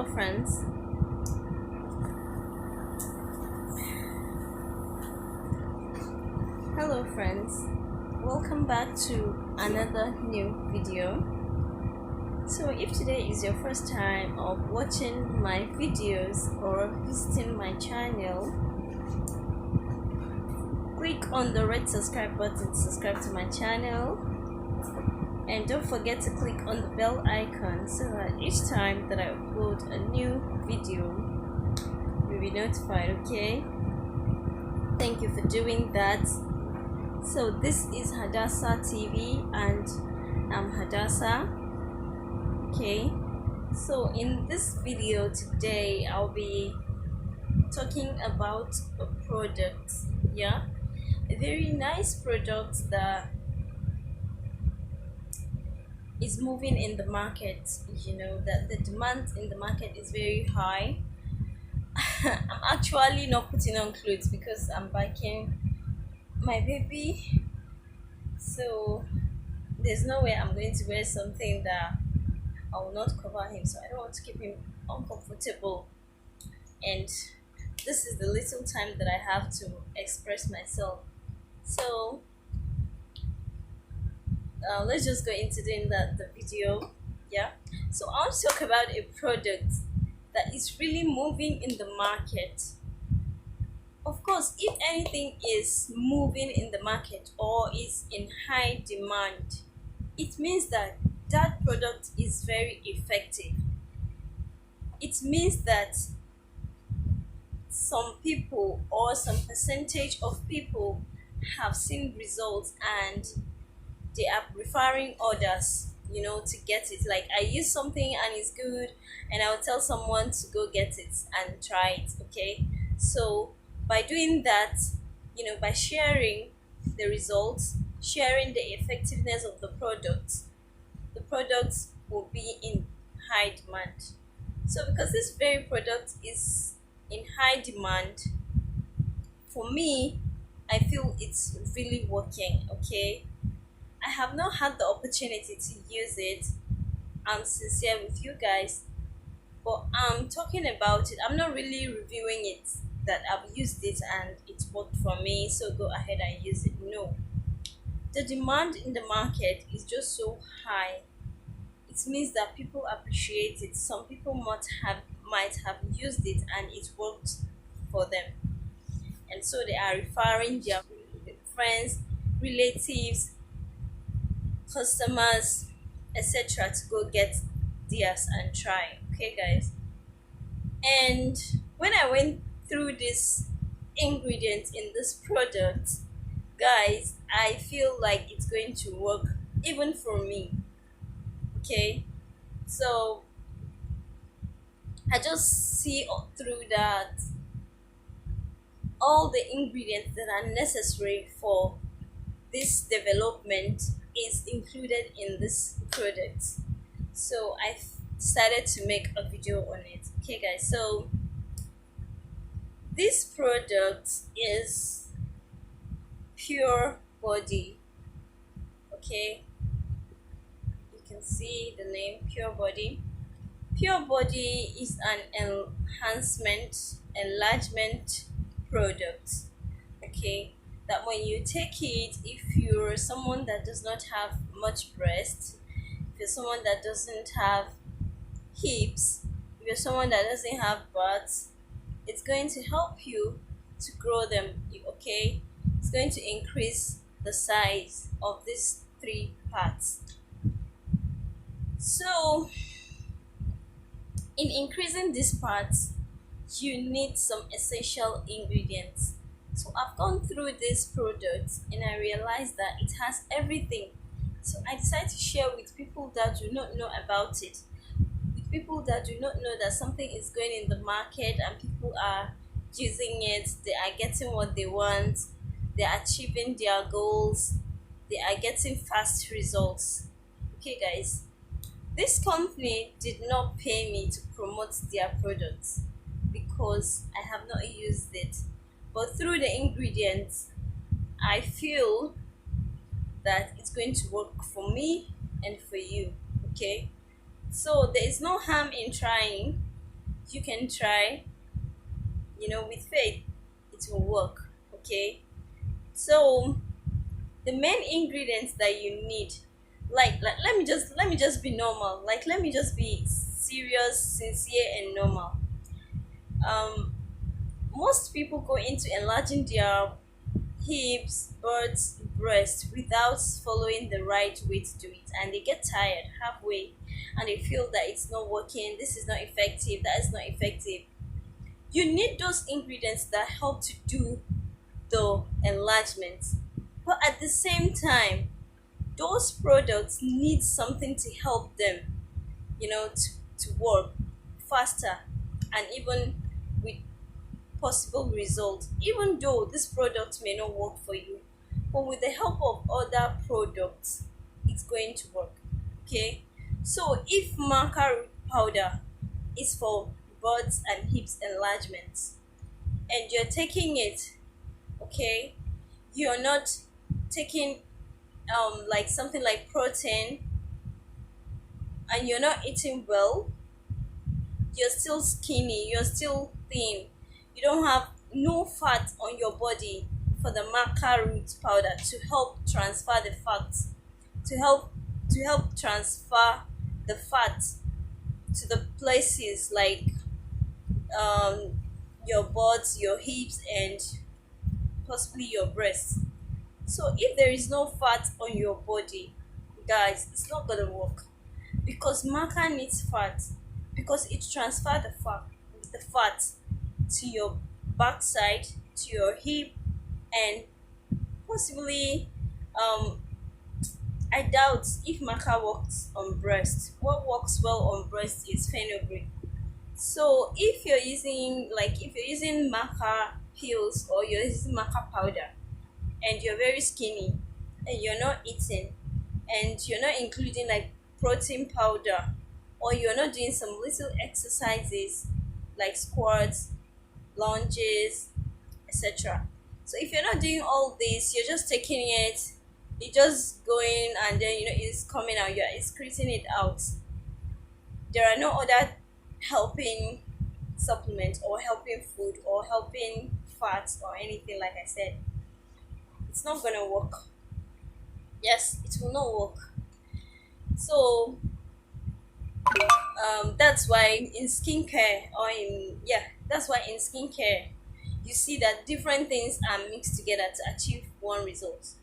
Hello, friends. Hello, friends. Welcome back to another new video. So, if today is your first time of watching my videos or visiting my channel, click on the red subscribe button to subscribe to my channel, and don't forget to click on the bell icon so that each time that I upload a new video, you'll be notified. Okay, thank you for doing that. So this is Hadassah TV and I'm Hadassah. Okay, so in this video today I'll be talking about a product, a very nice product that is moving in the market. You know that the demand in the market is very high. I'm actually not putting on clothes because I'm backing my baby, so there's no way I'm going to wear something that I will not cover him, so I don't want to keep him uncomfortable, and this is the little time that I have to express myself. So let's just go into doing the video. So I want to talk about a product that is really moving in the market. Of course, if anything is moving in the market or is in high demand, it means that that product is very effective. It means that some people or some percentage of people have seen results and they are referring others, to get it. Like, I use something and it's good, and I'll tell someone to go get it and try it. Okay, so by doing that, by sharing the results, sharing the effectiveness of the product will be in high demand. So because this very product is in high demand, for me, I feel it's really working. Okay, I have not had the opportunity to use it. I'm sincere with you guys, but I'm talking about it. I'm not really reviewing it that I've used it and it worked for me, so go ahead and use it. No, the demand in the market is just so high. It means that people appreciate it. Some people might have used it and it worked for them, and so they are referring their friends, relatives, customers, etc. to go get theirs and try. Okay, guys. And when I went through this ingredient in this product, guys, I feel like it's going to work even for me. Okay, so I just see through that all the ingredients that are necessary for this development is included in this product. So I decided to make a video on it. Okay, guys, so this product is Pure Body. Okay, you can see the name Pure Body. Pure Body is an enlargement product. Okay, that when you take it, if you're someone that does not have much breast, if you're someone that doesn't have hips, if you're someone that doesn't have butts, it's going to help you to grow them. Okay, it's going to increase the size of these three parts. So in increasing these parts, you need some essential ingredients. So I've gone through this product and I realized that it has everything. So I decided to share with people that do not know about it, with people that do not know that something is going in the market and people are using it, they are getting what they want, they are achieving their goals, they are getting fast results. Okay, guys, this company did not pay me to promote their products because I have not used it. But through the ingredients, I feel that it's going to work for me and for you. Okay, so there is no harm in trying. You can try, with faith, it will work. Okay. So the main ingredients that you need, like let me just be normal. Like let me just be serious, sincere, and normal. Um, most people go into enlarging their hips, butts, breasts without following the right way to do it, and they get tired halfway, and they feel that it's not working. This is not effective. That is not effective. You need those ingredients that help to do the enlargement, but at the same time, those products need something to help them, to work faster and even with possible results, even though this product may not work for you, but with the help of other products it's going to work. Okay. So if maca root powder is for butts and hips enlargements, and you're taking it, okay, you're not taking like something like protein, and you're not eating well, you're still skinny, you're still thin, you don't have no fat on your body, for the maca root powder to help transfer the fat, to help transfer the fat to the places like um your butt, your hips, and possibly your breasts. So if there is no fat on your body, guys, it's not gonna work, because maca needs fat, because it transfer the fat to your backside, to your hip, and possibly um I doubt if maca works on breast. What works well on breast is fenugreek. So if you're using maca pills, or you're using maca powder, and you're very skinny, and you're not eating, and you're not including like protein powder, or you're not doing some little exercises like squats, lunges, etc. So if you're not doing all this, you're just taking it, it's just going, and then it's coming out, you're excreting it out. There are no other helping supplement, or helping food, or helping fats, or anything. Like I said, it's not gonna work. Yes, it will not work. So that's why in skincare, or in yeah that's why in skincare you see that different things are mixed together to achieve one result.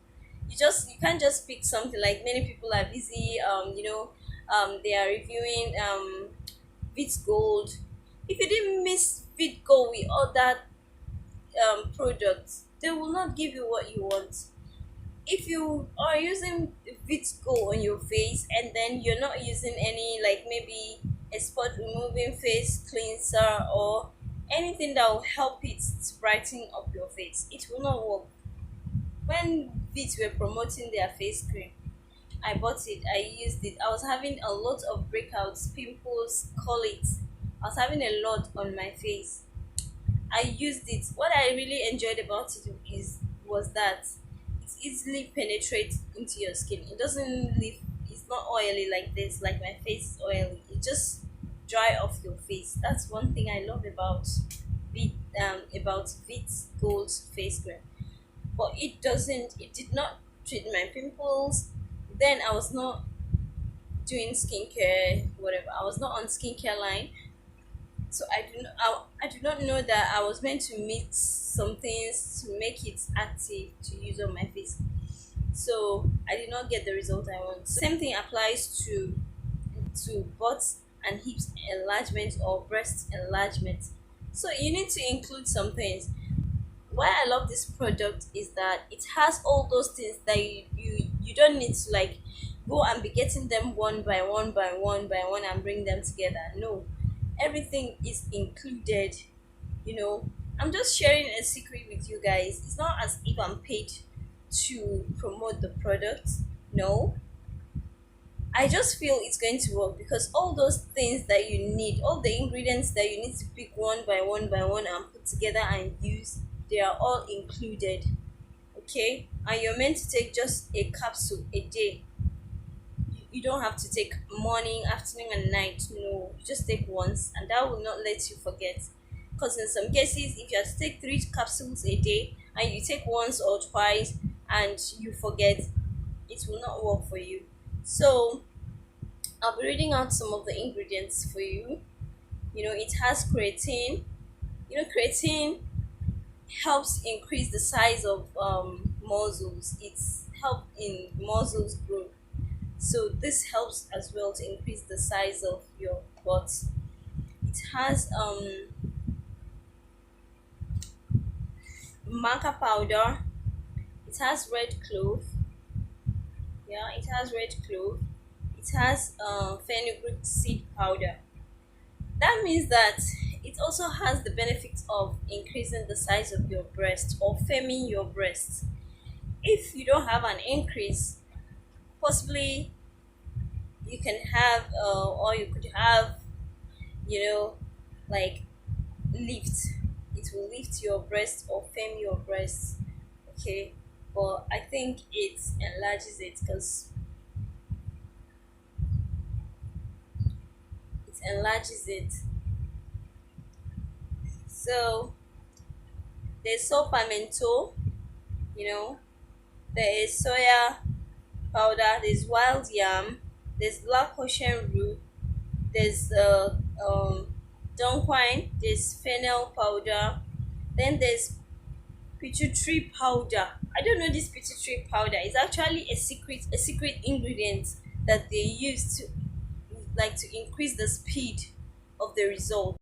You can't just pick something. Like many people are busy, they are reviewing Vit Gold. If you didn't miss Vit Gold with other products, they will not give you what you want. If you are using Vitco on your face, and then you're not using any, like maybe a spot removing face cleanser, or anything that will help it to brighten up your face, it will not work. When Vit were promoting their face cream, I bought it, I used it. I was having a lot of breakouts, pimples, call it. I was having a lot on my face. I used it. What I really enjoyed about it was that it easily penetrates into your skin. It doesn't leave. It's not oily like this. Like my face is oily. It just dry off your face. That's one thing I love about Vit Gold's face cream. But it doesn't. It did not treat my pimples. Then I was not doing skincare, whatever. I was not on skincare line, so I do not know that I was meant to mix some things to make it active to use on my face. So I did not get the result I want. Same thing applies to butts and hips enlargement, or breast enlargement. So you need to include some things. Why I love this product is that it has all those things that you don't need to like go and be getting them one by one by one by one and bring them together. No, everything is included. I'm just sharing a secret with you guys. It's not as if I'm paid to promote the product. No, I just feel it's going to work, because all those things that you need, all the ingredients that you need to pick one by one by one and put together and use, they are all included. Okay, and you're meant to take just a capsule a day. You don't have to take morning, afternoon, and night. No, you just take once, and that will not let you forget. Because in some cases, if you have to take 3 capsules a day and you take once or twice and you forget, it will not work for you. So I'll be reading out some of the ingredients for you. It has creatine. Creatine helps increase the size of muscles. It's help in muscles growth. So this helps as well to increase the size of your butt. It has maca powder. It has red clove. Yeah, it has red clove. It has fenugreek seed powder. That means that it also has the benefit of increasing the size of your breast or firming your breast. If you don't have an increase, possibly you can have, or you could have, you know, like lift. It will lift your breast or firm your breast. Okay, but I think it enlarges it because it enlarges it. So there's sopamento, you know, there is soya powder, there's wild yam, there's black ocean root, there's dunquine, there's fennel powder, then there's pituitary powder. I don't know this pituitary powder. It's actually a secret ingredient that they use to, like, to increase the speed of the result.